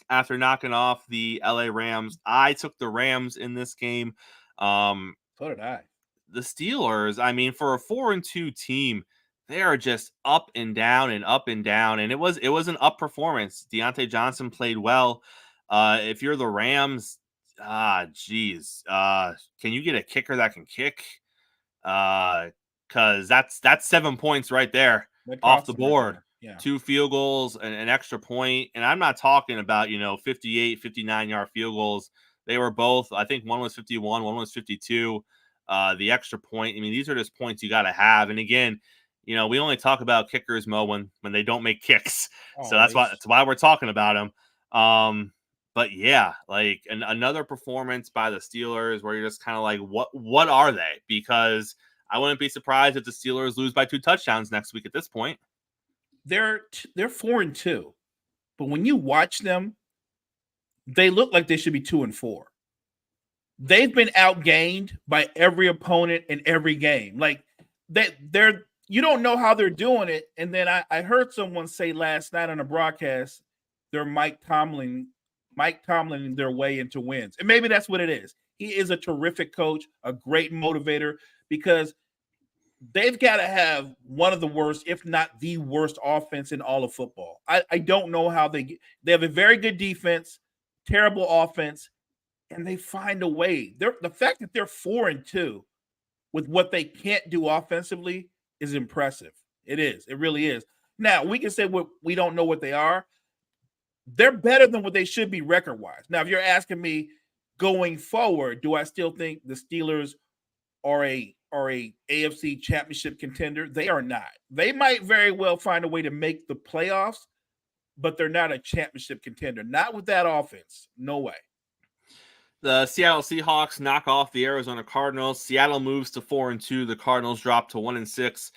after knocking off the LA Rams. I took the Rams in this game. So did I. The Steelers, I mean, for a 4-2 team, they are just up and down and up and down. And it was an up performance. Deontay Johnson played well. If you're the Rams, can you get a kicker that can kick? Because that's 7 points right there off the board. Yeah. 2 field goals and an extra point. And I'm not talking about, 58, 59-yard field goals. They were both, I think one was 51, one was 52. The extra point, I mean, these are just points you got to have. And again, we only talk about kickers, Mo, when they don't make kicks. So that's why we're talking about them. But yeah, like another performance by the Steelers where you're just kind of like, what are they? Because I wouldn't be surprised if the Steelers lose by 2 touchdowns next week at this point. They're 4-2, but when you watch them, they look like they should be 2-4. They've been outgained by every opponent in every game. Like they're you don't know how they're doing it. And then I heard someone say last night on a broadcast, they're Mike Tomlin their way into wins. And maybe that's what it is. He is a terrific coach, a great motivator, because they've got to have one of the worst, if not the worst, offense in all of football. I don't know how they have a very good defense, terrible offense, and they find a way. The fact that they're 4-2 with what they can't do offensively is impressive. It is. It really is. Now, we can say we don't know what they are. They're better than what they should be record-wise. Now, if you're asking me going forward, do I still think the Steelers are a AFC championship contender? They are not. They might very well find a way to make the playoffs, but they're not a championship contender. Not with that offense. No way. The Seattle Seahawks knock off the Arizona Cardinals. Seattle moves to 4-2. The Cardinals drop to 1-6.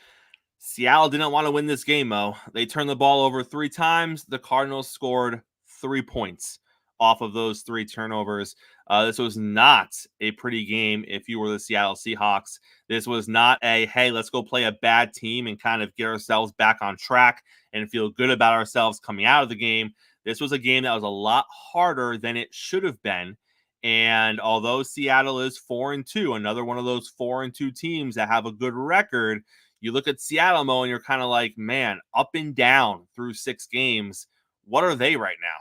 Seattle didn't want to win this game, Mo. They turned the ball over 3 times. The Cardinals scored 3 points off of those 3 turnovers. This was not a pretty game if you were the Seattle Seahawks. This was not hey, let's go play a bad team and kind of get ourselves back on track and feel good about ourselves coming out of the game. This was a game that was a lot harder than it should have been. And although Seattle is 4-2, another one of those 4-2 teams that have a good record, you look at Seattle, Mo, and you're kind of like, man, up and down through 6 games. What are they right now?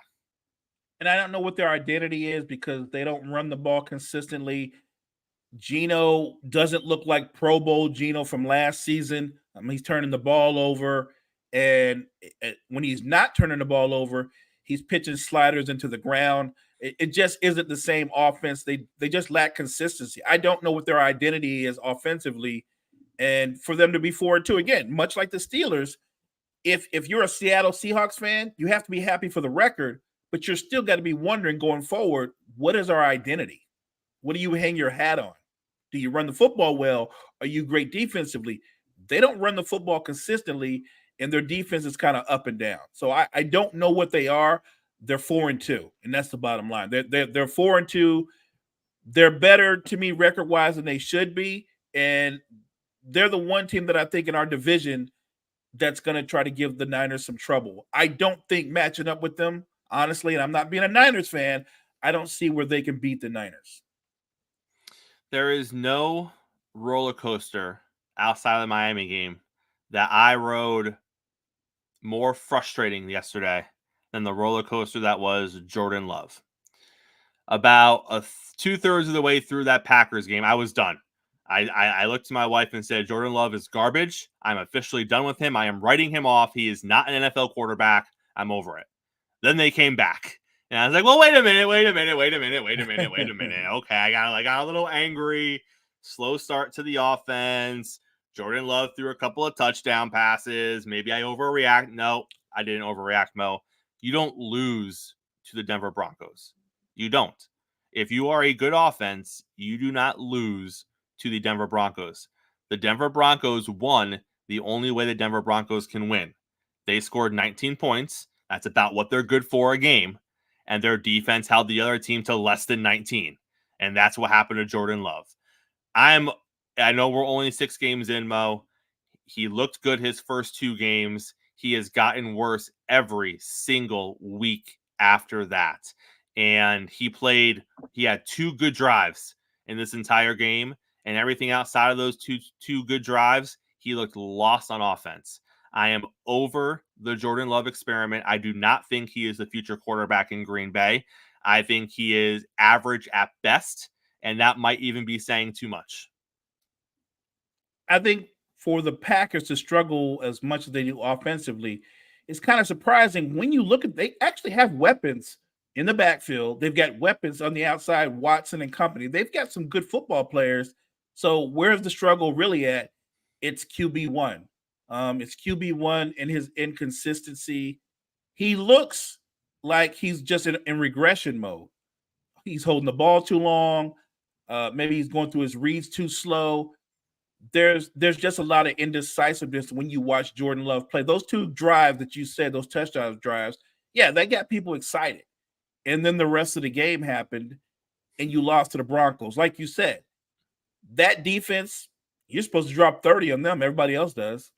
And I don't know what their identity is because they don't run the ball consistently. Geno doesn't look like Pro Bowl Geno from last season. He's turning the ball over. And when he's not turning the ball over, he's pitching sliders into the ground. It just isn't the same offense. They just lack consistency. I don't know what their identity is offensively. And for them to be 4-2, again, much like the Steelers, if you're a Seattle Seahawks fan, you have to be happy for the record, but you're still got to be wondering going forward, what is our identity? What do you hang your hat on? Do you run the football well? Are you great defensively? They don't run the football consistently, and their defense is kind of up and down. So I don't know what they are. They're 4-2, and that's the bottom line. They're 4-2. They're better to me record-wise than they should be, and they're the one team that I think in our division that's going to try to give the Niners some trouble. I don't think matching up with them, honestly, and I'm not being a Niners fan, I don't see where they can beat the Niners. There is no roller coaster outside of the Miami game that I rode more frustrating yesterday than the roller coaster that was Jordan Love. About 2/3 of the way through that Packers game, I was done. I looked to my wife and said, Jordan Love is garbage. I'm officially done with him. I am writing him off. He is not an NFL quarterback. I'm over it. Then they came back. And I was like, well, wait a minute. Okay, I got a little angry. Slow start to the offense. Jordan Love threw a couple of touchdown passes. Maybe I overreact. No, I didn't overreact, Mo. You don't lose to the Denver Broncos. You don't. If you are a good offense, you do not lose to the Denver Broncos. The Denver Broncos won the only way the Denver Broncos can win. They scored 19 points. That's about what they're good for a game. And their defense held the other team to less than 19. And that's what happened to Jordan Love. I know we're only 6 games in, Mo. He looked good his first 2 games. He has gotten worse every single week after that. And he had 2 good drives in this entire game. And everything outside of those two good drives, he looked lost on offense. I am over the Jordan Love experiment. I do not think he is the future quarterback in Green Bay. I think he is average at best, and that might even be saying too much. I think for the Packers to struggle as much as they do offensively, it's kind of surprising when you look at, they actually have weapons in the backfield. They've got weapons on the outside, Watson and company. They've got some good football players. So where's the struggle really at? It's QB1. It's QB1 and his inconsistency. He looks like he's just in regression mode. He's holding the ball too long. Maybe he's going through his reads too slow. There's just a lot of indecisiveness when you watch Jordan Love play. Those 2 drives that you said, those touchdown drives, yeah, they got people excited. And then the rest of the game happened, and you lost to the Broncos. Like you said, that defense, you're supposed to drop 30 on them. Everybody else does.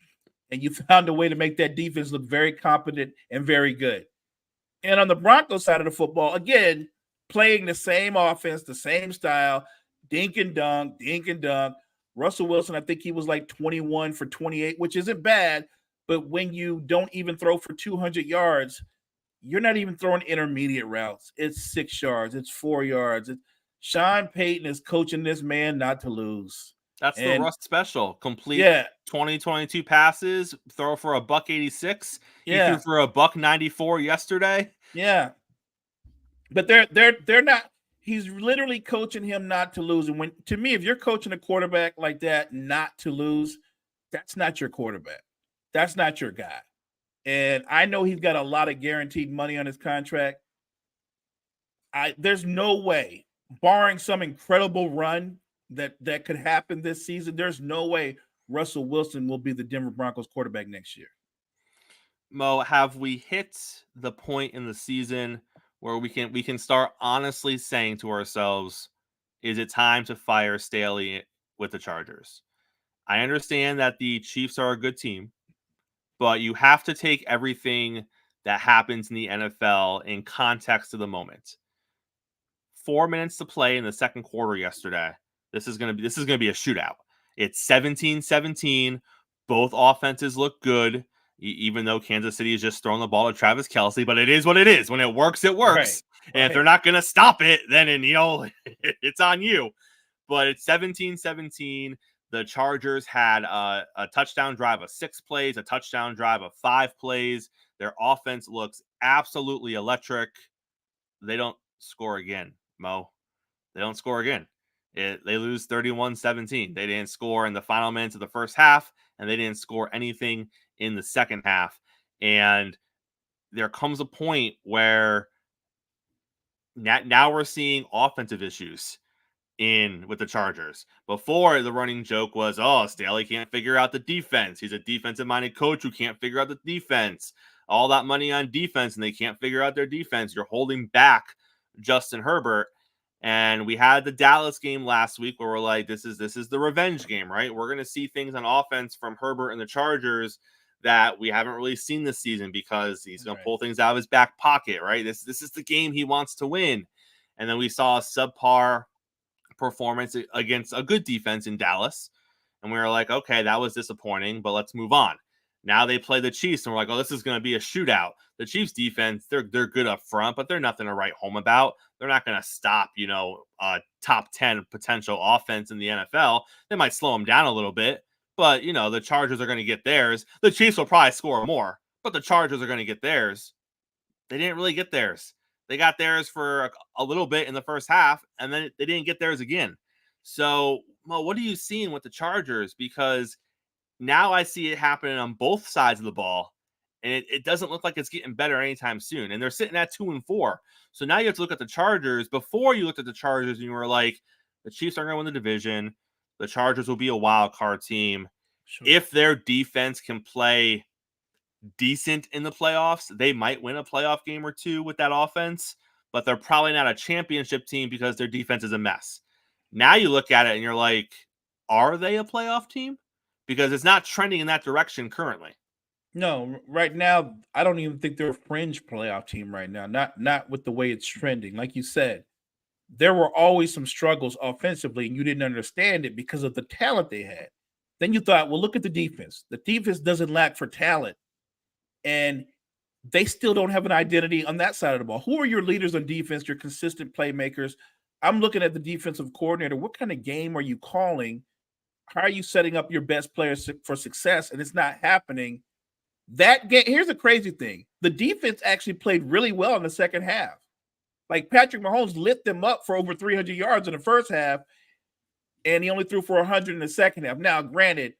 And you found a way to make that defense look very competent and very good. And on the Broncos side of the football, again, playing the same offense, the same style, dink and dunk. Russell Wilson, I think he was like 21 for 28, which isn't bad. But when you don't even throw for 200 yards, you're not even throwing intermediate routes. It's 6 yards. It's 4 yards. Sean Payton is coaching this man not to lose. That's the Russ special. Complete 2022 passes, throw for $186. He threw for $194 yesterday. Yeah. But they're not. He's literally coaching him not to lose. And to me, if you're coaching a quarterback like that not to lose, that's not your quarterback. That's not your guy. And I know he's got a lot of guaranteed money on his contract. There's no way, barring some incredible run that could happen this season, there's no way Russell Wilson will be the Denver Broncos quarterback next year. Mo, have we hit the point in the season where we can start honestly saying to ourselves, is it time to fire Staley with the Chargers? I understand that the Chiefs are a good team, but you have to take everything that happens in the NFL in context of the moment. 4 minutes to play in the second quarter yesterday. This is gonna be a shootout. It's 17-17. Both offenses look good, even though Kansas City is just throwing the ball to Travis Kelce. But it is what it is. When it works, it works. Right. And if they're not gonna stop it, then it's on you. But it's 17-17. The Chargers had a touchdown drive of 6 plays, a touchdown drive of 5 plays. Their offense looks absolutely electric. They don't score again, Mo. They don't score again. They lose 31-17. They didn't score in the final minutes of the first half, and they didn't score anything in the second half. And there comes a point where now we're seeing offensive issues with the Chargers. Before, the running joke was, Staley can't figure out the defense. He's a defensive-minded coach who can't figure out the defense. All that money on defense, and they can't figure out their defense. You're holding back Justin Herbert. And we had the Dallas game last week where we're like, this is the revenge game, right? We're going to see things on offense from Herbert and the Chargers that we haven't really seen this season because he's going to pull things out of his back pocket, right? This is the game he wants to win. And then we saw a subpar performance against a good defense in Dallas. And we were like, okay, that was disappointing, but let's move on. Now they play the Chiefs, and we're like, this is going to be a shootout. The Chiefs defense, they're good up front, but they're nothing to write home about. They're not going to stop, a top 10 potential offense in the NFL. They might slow them down a little bit, but, the Chargers are going to get theirs. The Chiefs will probably score more, but the Chargers are going to get theirs. They didn't really get theirs. They got theirs for a little bit in the first half, and then they didn't get theirs again. So, well, what are you seeing with the Chargers? Because now I see it happening on both sides of the ball, And it doesn't look like it's getting better anytime soon. And they're sitting at 2-4. So now you have to look at the Chargers. Before you looked at the Chargers and you were like, the Chiefs aren't going to win the division. The Chargers will be a wild card team. Sure. If their defense can play decent in the playoffs, they might win a playoff game or two with that offense, but they're probably not a championship team because their defense is a mess. Now you look at it and you're like, are they a playoff team? Because it's not trending in that direction currently. No, right now, I don't even think they're a fringe playoff team right now. Not with the way it's trending. Like you said, there were always some struggles offensively, and you didn't understand it because of the talent they had. Then you thought, well, look at the defense. The defense doesn't lack for talent, and they still don't have an identity on that side of the ball. Who are your leaders on defense, your consistent playmakers? I'm looking at the defensive coordinator. What kind of game are you calling? How are you setting up your best players for success? And it's not happening. That game, here's the crazy thing. The defense actually played really well in the second half. Like Patrick Mahomes lit them up for over 300 yards in the first half, and he only threw for 100 in the second half. Now, granted,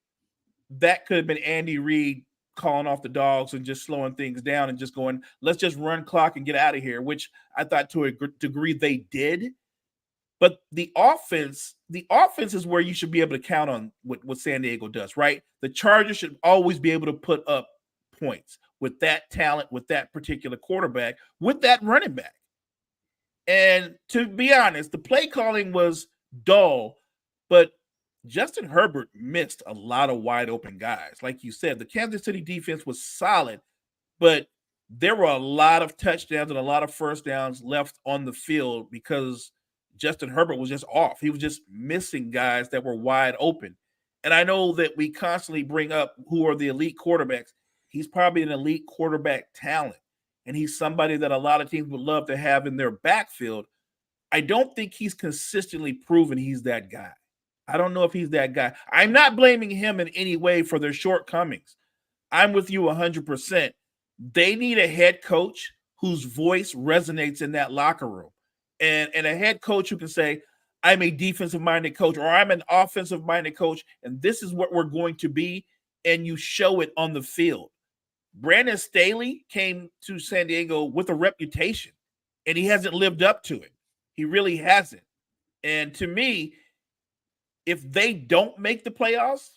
that could have been Andy Reid calling off the dogs and just slowing things down and just going, let's just run clock and get out of here, which I thought to a degree they did. But the offense is where you should be able to count on what San Diego does, right? The Chargers should always be able to put up points with that talent, with that particular quarterback, with that running back. And to be honest, the play calling was dull, but Justin Herbert missed a lot of wide open guys. Like you said, the Kansas City defense was solid, but there were a lot of touchdowns and a lot of first downs left on the field because Justin Herbert was just off. He was just missing guys that were wide open. And I know that we constantly bring up who are the elite quarterbacks. He's probably an elite quarterback talent, and he's somebody that a lot of teams would love to have in their backfield. I don't think he's consistently proven he's that guy. I don't know if he's that guy. I'm not blaming him in any way for their shortcomings. I'm with you 100%. They need a head coach whose voice resonates in that locker room, and a head coach who can say, I'm a defensive-minded coach, or I'm an offensive-minded coach, and this is what we're going to be, and you show it on the field. Brandon Staley came to San Diego with a reputation, and he hasn't lived up to it. He really hasn't. And to me, if they don't make the playoffs,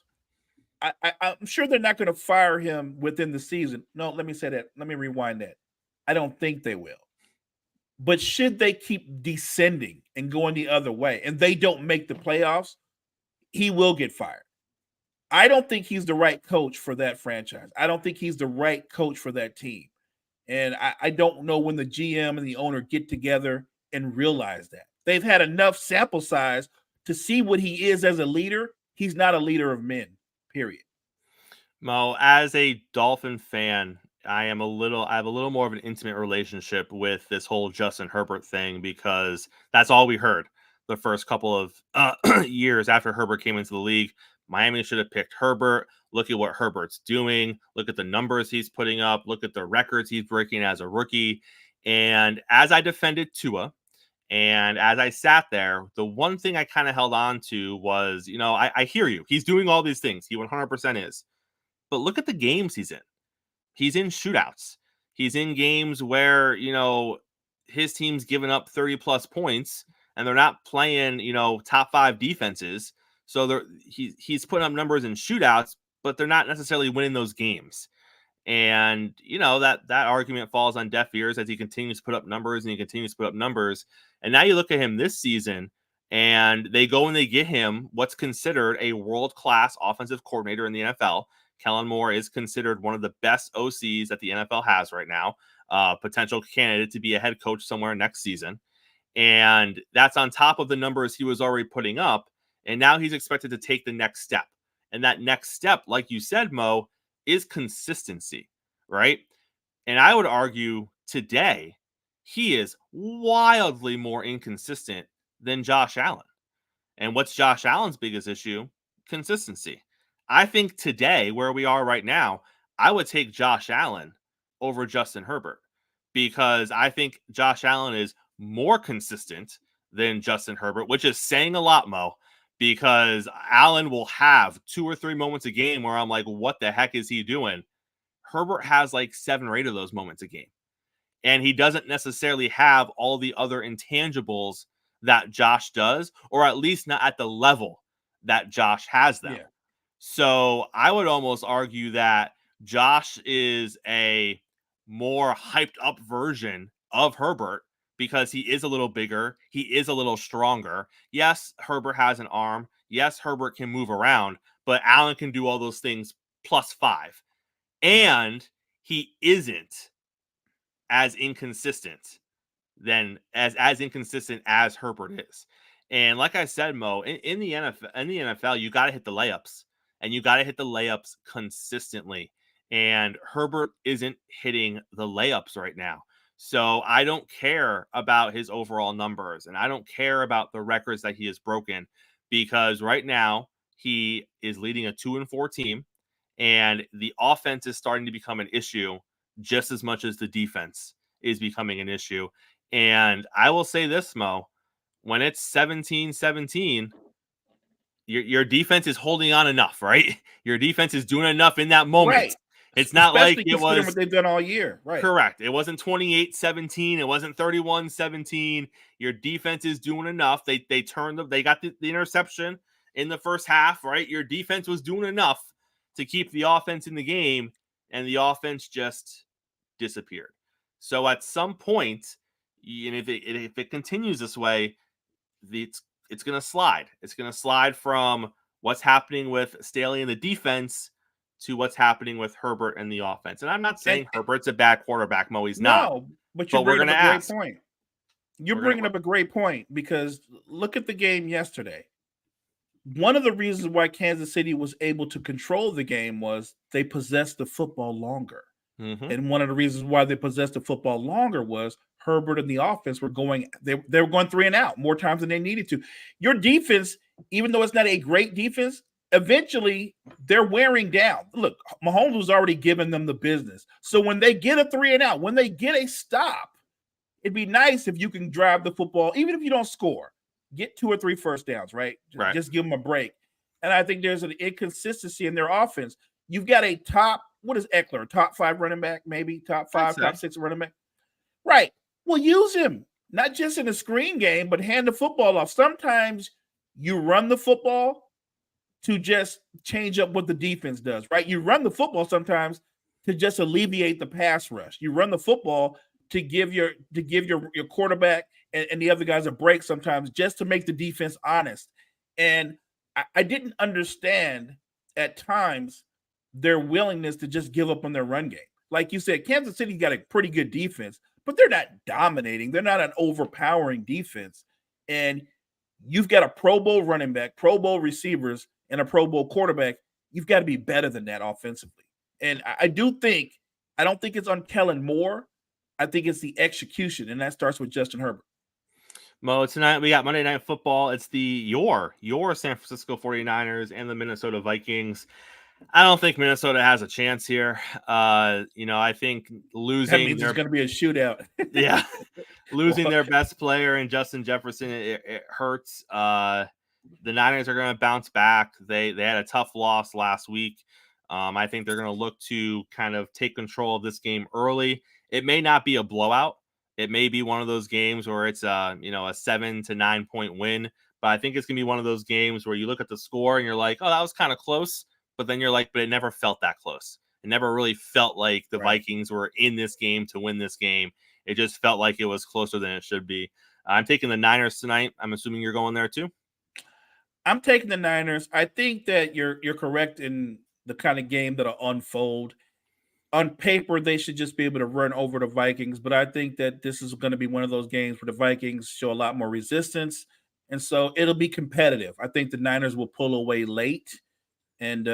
I'm sure they're not going to fire him within the season. No, let me say that. Let me rewind that. I don't think they will. But should they keep descending and going the other way, and they don't make the playoffs, he will get fired. I don't think he's the right coach for that franchise. I don't think he's the right coach for that team. And I don't know when the GM and the owner get together and realize that. They've had enough sample size to see what he is as a leader. He's not a leader of men, period. Mo, as a Dolphin fan, I have a little more of an intimate relationship with this whole Justin Herbert thing because that's all we heard the first couple of years after Herbert came into the league. Miami should have picked Herbert. Look at what Herbert's doing. Look at the numbers he's putting up. Look at the records he's breaking as a rookie. And as I defended Tua, and as I sat there, the one thing I kind of held on to was, I hear you. He's doing all these things. He 100% is. But look at the games he's in. He's in shootouts. He's in games where, his team's given up 30-plus points, and they're not playing, top 5 defenses. So he's putting up numbers in shootouts, but they're not necessarily winning those games. And, that argument falls on deaf ears as he continues to put up numbers and he continues to put up numbers. And now you look at him this season and they go and they get him what's considered a world-class offensive coordinator in the NFL. Kellen Moore is considered one of the best OCs that the NFL has right now, potential candidate to be a head coach somewhere next season. And that's on top of the numbers he was already putting up. And now he's expected to take the next step. And that next step, like you said, Mo, is consistency, right? And I would argue today, he is wildly more inconsistent than Josh Allen. And what's Josh Allen's biggest issue? Consistency. I think today, where we are right now, I would take Josh Allen over Justin Herbert because I think Josh Allen is more consistent than Justin Herbert, which is saying a lot, Mo. Because Allen will have 2 or 3 moments a game where I'm like, what the heck is he doing? Herbert has like 7 or 8 of those moments a game. And he doesn't necessarily have all the other intangibles that Josh does, or at least not at the level that Josh has them. Yeah. So I would almost argue that Josh is a more hyped up version of Herbert because he is a little bigger. He is a little stronger. Yes, Herbert has an arm. Yes, Herbert can move around, but Allen can do all those things +5. And he isn't as inconsistent as inconsistent as Herbert is. And like I said, Mo, in the NFL, you got to hit the layups, and you got to hit the layups consistently. And Herbert isn't hitting the layups right now. So I don't care about his overall numbers, and I don't care about the records that he has broken, because right now he is leading a 2-4 team, and the offense is starting to become an issue just as much as the defense is becoming an issue. And I will say this, Mo, when it's 17-17, your defense is holding on enough, right? Your defense is doing enough in that moment. Right. It's not Especially like it considering was what they've done all year. Right. correct. It wasn't 28-17. It wasn't 31-17. Your defense is doing enough. They got the interception in the first half, right? Your defense was doing enough to keep the offense in the game, and the offense just disappeared. So at some point, and if it continues this way, it's going to slide. It's going to slide from what's happening with Staley and the defense to what's happening with Herbert and the offense. And I'm not saying Herbert's a bad quarterback, Mo. He's not. No, but you're bringing up a great point. You're bringing up a great point, because look at the game yesterday. One of the reasons why Kansas City was able to control the game was they possessed the football longer. Mm-hmm. And one of the reasons why they possessed the football longer was Herbert and the offense were going, they were going 3 and out more times than they needed to. Your defense, even though it's not a great defense, eventually they're wearing down. Look, Mahomes was already giving them the business. So when they get a 3 and out, when they get a stop, it'd be nice if you can drive the football, even if you don't score, get 2 or 3 first downs, right? Just give them a break. And I think there's an inconsistency in their offense. You've got a top, what is Eckler, top 5 running back, maybe top 5, top 6 running back? Right. Well, use him, not just in a screen game, but hand the football off. Sometimes you run the football to just change up what the defense does, right? You run the football sometimes to just alleviate the pass rush. You run the football to give your quarterback and the other guys a break sometimes, just to make the defense honest. And I didn't understand at times their willingness to just give up on their run game. Like you said, Kansas City got a pretty good defense, but they're not dominating. They're not an overpowering defense. And you've got a Pro Bowl running back, Pro Bowl receivers, and a Pro Bowl quarterback. You've got to be better than that offensively. And I don't think it's on Kellen Moore. I think it's the execution, and that starts with Justin Herbert. Mo, tonight we got Monday Night Football. It's your San Francisco 49ers and the Minnesota Vikings. I don't think Minnesota has a chance here. I think losing that means it's going to be a shootout. Yeah, losing their best player in Justin Jefferson, it hurts. The Niners are going to bounce back. They had a tough loss last week. I think they're going to look to kind of take control of this game early. It may not be a blowout. It may be one of those games where it's a 7 to 9 point win. But I think it's going to be one of those games where you look at the score and you're like, oh, that was kind of close. But then you're like, but it never felt that close. It never really felt like the Vikings were in this game to win this game. It just felt like it was closer than it should be. I'm taking the Niners tonight. I'm assuming you're going there too. I'm taking the Niners. I think that you're correct in the kind of game that'll unfold. On paper, they should just be able to run over the Vikings, but I think that this is going to be one of those games where the Vikings show a lot more resistance, and so it'll be competitive. I think the Niners will pull away late. And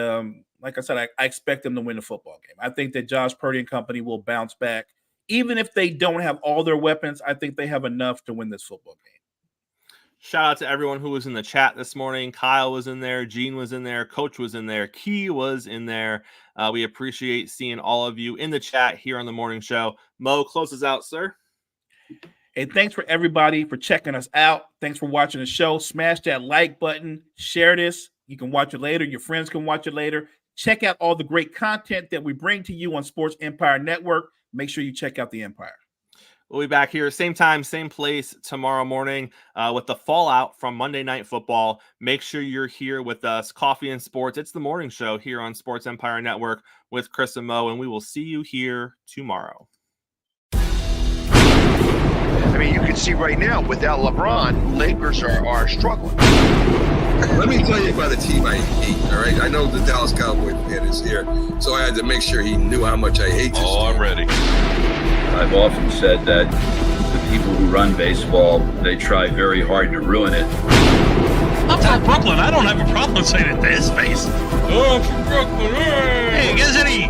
like I said, I expect them to win the football game. I think that Josh Purdy and company will bounce back. Even if they don't have all their weapons, I think they have enough to win this football game. Shout out to everyone who was in the chat this morning. Kyle was in there. Gene was in there. Coach was in there. Key was in there. We appreciate seeing all of you in the chat here on the morning show. Mo, close us out, sir. Hey, thanks for everybody for checking us out. Thanks for watching the show. Smash that like button. Share this. You can watch it later. Your friends can watch it later. check out all the great content that we bring to you on Sports Empire Network. Make sure you check out the Empire. We'll be back here, same time, same place tomorrow morning with the fallout from Monday Night Football. Make sure you're here with us. Coffee and Sports. It's the morning show here on Sports Empire Network with Chris and Mo, and we will see you here tomorrow. I mean, you can see right now, without LeBron, Lakers are struggling. Let me tell you about a team I hate, all right? I know the Dallas Cowboy fan is here, so I had to make sure he knew how much I hate this team. I'm ready. I've often said that the people who run baseball, they try very hard to ruin it. I'm from Brooklyn. I don't have a problem saying it to his face. Oh, I'm from Brooklyn. Hey, is any